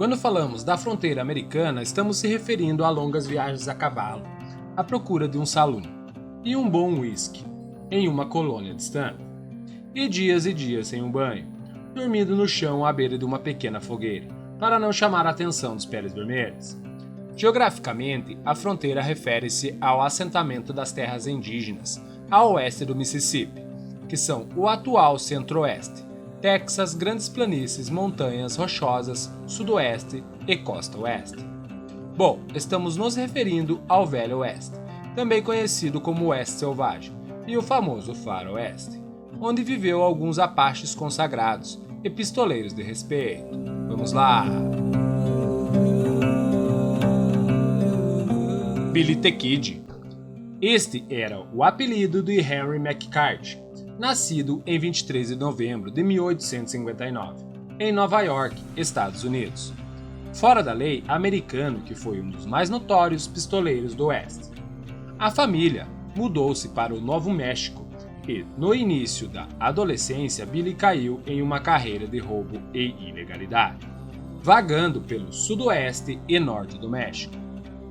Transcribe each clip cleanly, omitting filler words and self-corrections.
Quando falamos da fronteira americana, estamos se referindo a longas viagens a cavalo, à procura de um saloon e um bom whisky em uma colônia distante, e dias sem um banho, dormindo no chão à beira de uma pequena fogueira, para não chamar a atenção dos peles vermelhas. Geograficamente, a fronteira refere-se ao assentamento das terras indígenas a oeste do Mississippi, que são o atual centro-oeste, Texas, grandes planícies, montanhas rochosas, sudoeste e costa oeste. Bom, estamos nos referindo ao Velho Oeste, também conhecido como Oeste Selvagem, e o famoso Faroeste, onde viveu alguns apaches consagrados e pistoleiros de respeito. Vamos lá! Billy the Kid. Este era o apelido de Henry McCarthy, nascido em 23 de novembro de 1859, em Nova York, Estados Unidos. Fora da lei, americano que foi um dos mais notórios pistoleiros do Oeste. A família mudou-se para o Novo México e, no início da adolescência, Billy caiu em uma carreira de roubo e ilegalidade, vagando pelo sudoeste e norte do México,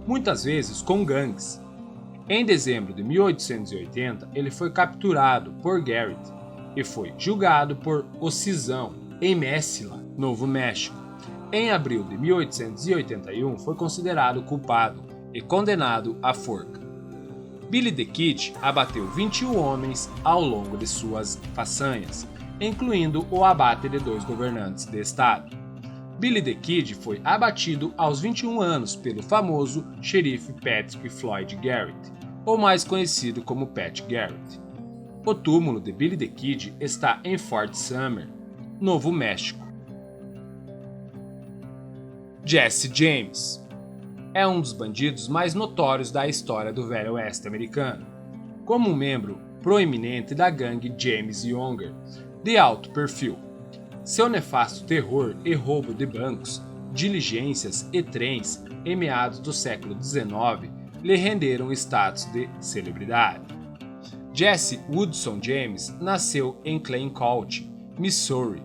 muitas vezes com gangues. Em dezembro de 1880, ele foi capturado por Garrett e foi julgado por ocisão em Mesilla, Novo México. Em abril de 1881, foi considerado culpado e condenado à forca. Billy the Kid abateu 21 homens ao longo de suas façanhas, incluindo o abate de 2 governantes de estado. Billy the Kid foi abatido aos 21 anos pelo famoso xerife Patrick Floyd Garrett, ou mais conhecido como Pat Garrett. O túmulo de Billy the Kid está em Fort Sumner, Novo México. Jesse James é um dos bandidos mais notórios da história do Velho Oeste americano, como um membro proeminente da gangue James Younger, de alto perfil. Seu nefasto terror e roubo de bancos, diligências e trens em meados do século XIX lhe renderam status de celebridade. Jesse Woodson James nasceu em Clay County, Missouri,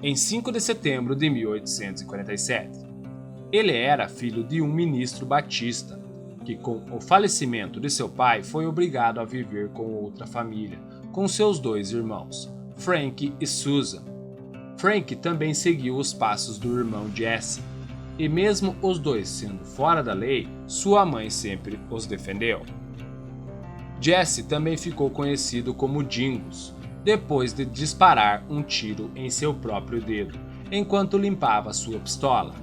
em 5 de setembro de 1847. Ele era filho de um ministro batista, que com o falecimento de seu pai foi obrigado a viver com outra família, com seus 2 irmãos, Frank e Susan. Frank também seguiu os passos do irmão Jesse, e mesmo os dois sendo fora da lei, sua mãe sempre os defendeu. Jesse também ficou conhecido como Dingus, depois de disparar um tiro em seu próprio dedo, enquanto limpava sua pistola.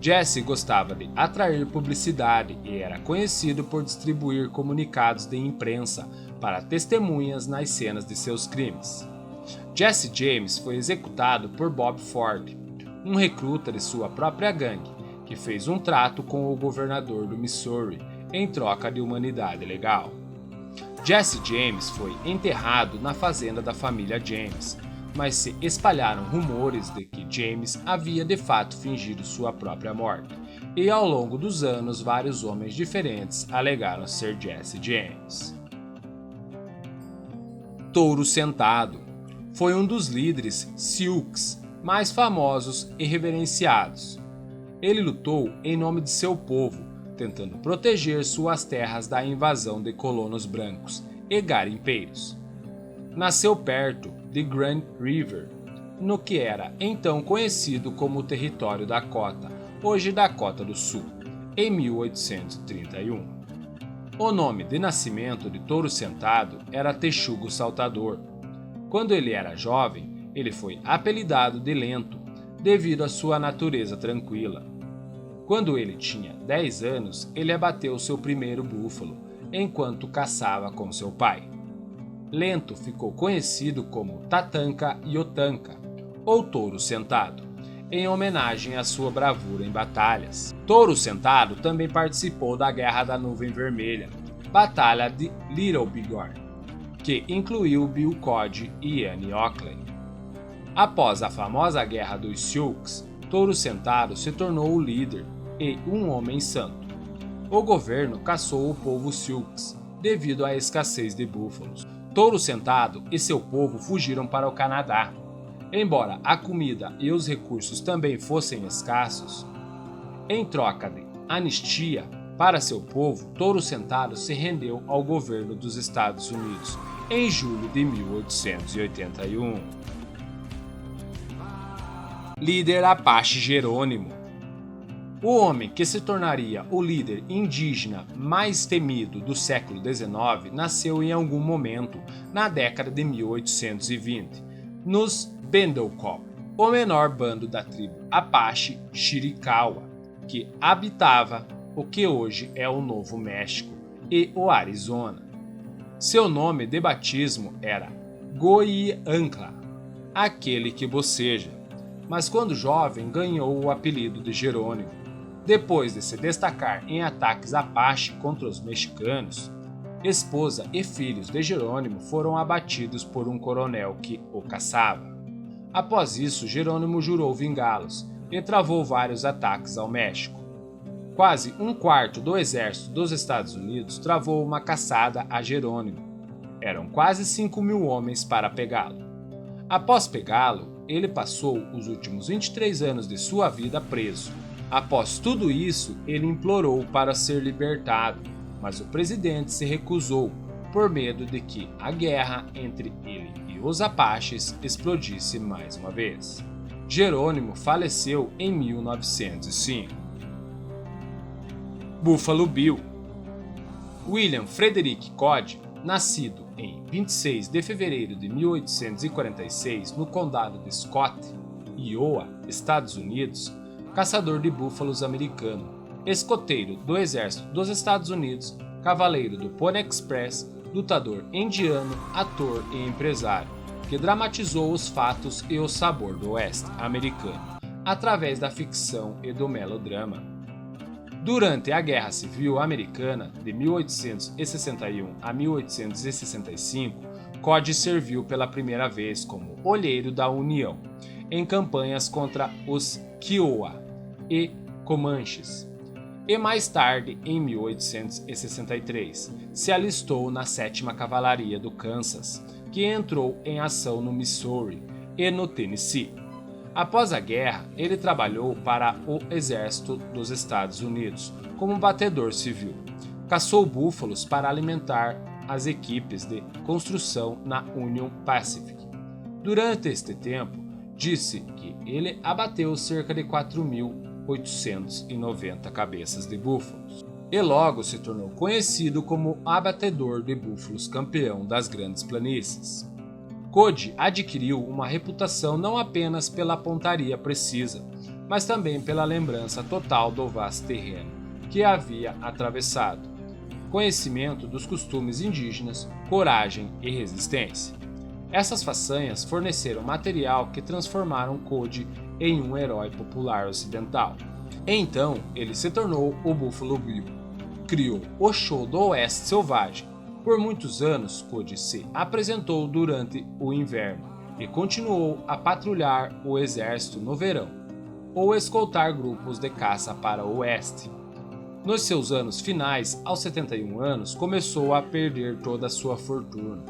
Jesse gostava de atrair publicidade e era conhecido por distribuir comunicados de imprensa para testemunhas nas cenas de seus crimes. Jesse James foi executado por Bob Ford, um recruta de sua própria gangue, que fez um trato com o governador do Missouri em troca de humanidade legal. Jesse James foi enterrado na fazenda da família James, mas se espalharam rumores de que James havia de fato fingido sua própria morte, e ao longo dos anos vários homens diferentes alegaram ser Jesse James. Touro Sentado foi um dos líderes Sioux mais famosos e reverenciados. Ele lutou em nome de seu povo, tentando proteger suas terras da invasão de colonos brancos e garimpeiros. Nasceu perto de Grand River, no que era então conhecido como o Território Dakota, hoje Dakota do Sul, em 1831. O nome de nascimento de Touro Sentado era Texugo Saltador. Quando ele era jovem, ele foi apelidado de Lento, devido à sua natureza tranquila. Quando ele tinha 10 anos, ele abateu seu primeiro búfalo, enquanto caçava com seu pai. Lento ficou conhecido como Tatanka Yotanka, ou Touro Sentado, em homenagem à sua bravura em batalhas. Touro Sentado também participou da Guerra da Nuvem Vermelha, Batalha de Little Bighorn, que incluiu Bill Cody e Annie Oakley. Após a famosa Guerra dos Sioux, Touro Sentado se tornou o líder e um homem santo. O governo caçou o povo Sioux devido à escassez de búfalos. Touro Sentado e seu povo fugiram para o Canadá. Embora a comida e os recursos também fossem escassos, em troca de anistia para seu povo, Touro Sentado se rendeu ao governo dos Estados Unidos em julho de 1881. Líder Apache Jerônimo. O homem que se tornaria o líder indígena mais temido do século XIX nasceu em algum momento na década de 1820, nos Bendocop, o menor bando da tribo Apache Chiricahua, que habitava o que hoje é o Novo México e o Arizona. Seu nome de batismo era Goiâncla, aquele que boceja, mas quando jovem ganhou o apelido de Jerônimo. Depois de se destacar em ataques Apache contra os mexicanos, esposa e filhos de Jerônimo foram abatidos por um coronel que o caçava. Após isso, Jerônimo jurou vingá-los e travou vários ataques ao México. Quase um quarto do exército dos Estados Unidos travou uma caçada a Jerônimo. Eram quase 5.000 homens para pegá-lo. Após pegá-lo, ele passou os últimos 23 anos de sua vida preso. Após tudo isso, ele implorou para ser libertado, mas o presidente se recusou por medo de que a guerra entre ele e os Apaches explodisse mais uma vez. Jerônimo faleceu em 1905. Buffalo Bill. William Frederick Cody, nascido em 26 de fevereiro de 1846 no condado de Scott, Iowa, Estados Unidos, caçador de búfalos americano, escoteiro do Exército dos Estados Unidos, cavaleiro do Pony Express, lutador indiano, ator e empresário, que dramatizou os fatos e o sabor do Oeste americano através da ficção e do melodrama. Durante a Guerra Civil Americana de 1861 a 1865, Cody serviu pela primeira vez como olheiro da União em campanhas contra os Kiowa e Comanches, e mais tarde, em 1863, se alistou na 7ª Cavalaria do Kansas, que entrou em ação no Missouri e no Tennessee. Após a guerra, ele trabalhou para o Exército dos Estados Unidos como batedor civil. Caçou búfalos para alimentar as equipes de construção na Union Pacific. Durante este tempo, disse que ele abateu cerca de 4.890 cabeças de búfalos e logo se tornou conhecido como abatedor de búfalos campeão das grandes planícies. Cody adquiriu uma reputação não apenas pela pontaria precisa, mas também pela lembrança total do vasto terreno que havia atravessado, conhecimento dos costumes indígenas, coragem e resistência. Essas façanhas forneceram material que transformaram Cody em um herói popular ocidental. Então, ele se tornou o Buffalo Bill. Criou o show do Oeste Selvagem. Por muitos anos, Cody se apresentou durante o inverno e continuou a patrulhar o exército no verão, ou escoltar grupos de caça para o oeste. Nos seus anos finais, aos 71 anos, começou a perder toda a sua fortuna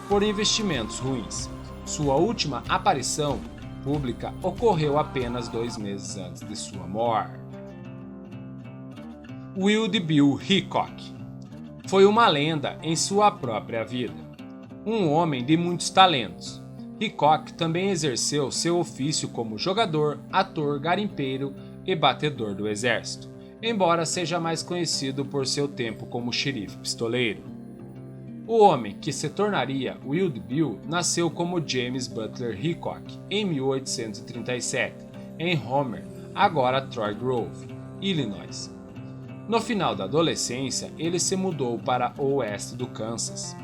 por investimentos ruins. Sua última aparição pública ocorreu apenas 2 meses antes de sua morte. Wild Bill Hickok foi uma lenda em sua própria vida. Um homem de muitos talentos, Hickok também exerceu seu ofício como jogador, ator, garimpeiro e batedor do exército, embora seja mais conhecido por seu tempo como xerife pistoleiro. O homem que se tornaria Wild Bill nasceu como James Butler Hickok em 1837, em Homer, agora Troy Grove, Illinois. No final da adolescência, ele se mudou para o oeste do Kansas.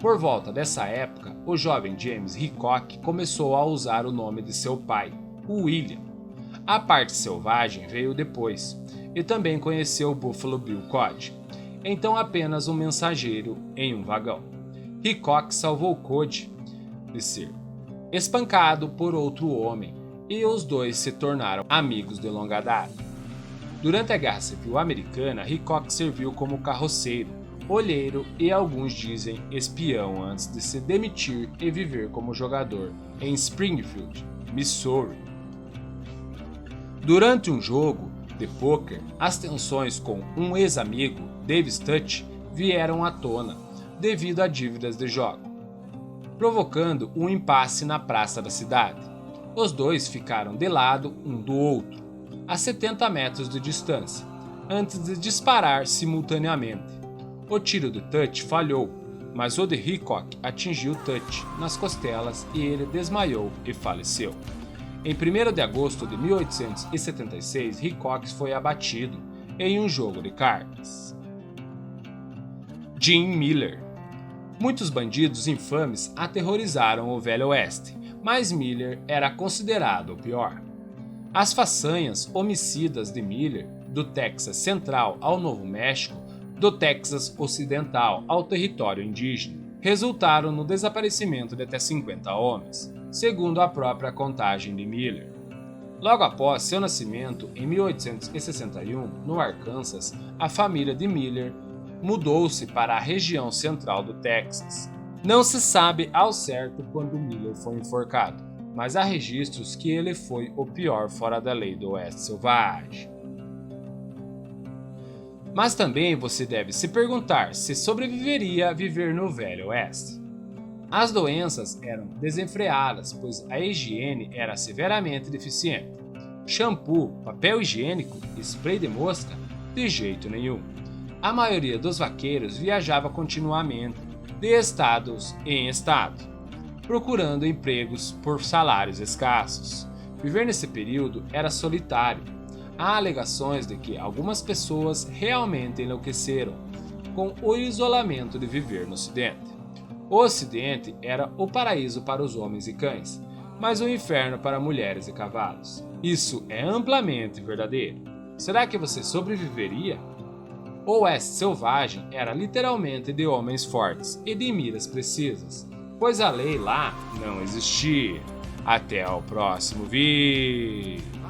Por volta dessa época, o jovem James Hickok começou a usar o nome de seu pai, o William. A parte selvagem veio depois, e também conheceu Buffalo Bill Cody, então apenas um mensageiro em um vagão. Hickok salvou Cody de ser espancado por outro homem, e os dois se tornaram amigos de longa data. Durante a Guerra Civil Americana, Hickok serviu como carroceiro, olheiro e, alguns dizem, espião antes de se demitir e viver como jogador em Springfield, Missouri. Durante um jogo de pôquer, as tensões com um ex-amigo, Davis Touch, vieram à tona devido a dívidas de jogo, provocando um impasse na praça da cidade. Os dois ficaram de lado um do outro, a 70 metros de distância, antes de disparar simultaneamente. O tiro de Touch falhou, mas o de Hickok atingiu Touch nas costelas e ele desmaiou e faleceu. Em 1º de agosto de 1876, Hickok foi abatido em um jogo de cartas. Jim Miller. Muitos bandidos infames aterrorizaram o Velho Oeste, mas Miller era considerado o pior. As façanhas homicidas de Miller, do Texas Central ao Novo México, do Texas Ocidental ao território indígena, resultaram no desaparecimento de até 50 homens, segundo a própria contagem de Miller. Logo após seu nascimento, em 1861, no Arkansas, a família de Miller mudou-se para a região central do Texas. Não se sabe ao certo quando Miller foi enforcado, mas há registros que ele foi o pior fora da lei do Oeste Selvagem. Mas também você deve se perguntar se sobreviveria a viver no Velho Oeste. As doenças eram desenfreadas, pois a higiene era severamente deficiente. Shampoo, papel higiênico e spray de mosca, de jeito nenhum. A maioria dos vaqueiros viajava continuamente, de estados em estado, procurando empregos por salários escassos. Viver nesse período era solitário. Há alegações de que algumas pessoas realmente enlouqueceram com o isolamento de viver no Ocidente. O Ocidente era o paraíso para os homens e cães, mas o inferno para mulheres e cavalos. Isso é amplamente verdadeiro. Será que você sobreviveria? O Oeste Selvagem era literalmente de homens fortes e de miras precisas, pois a lei lá não existia. Até o próximo vídeo!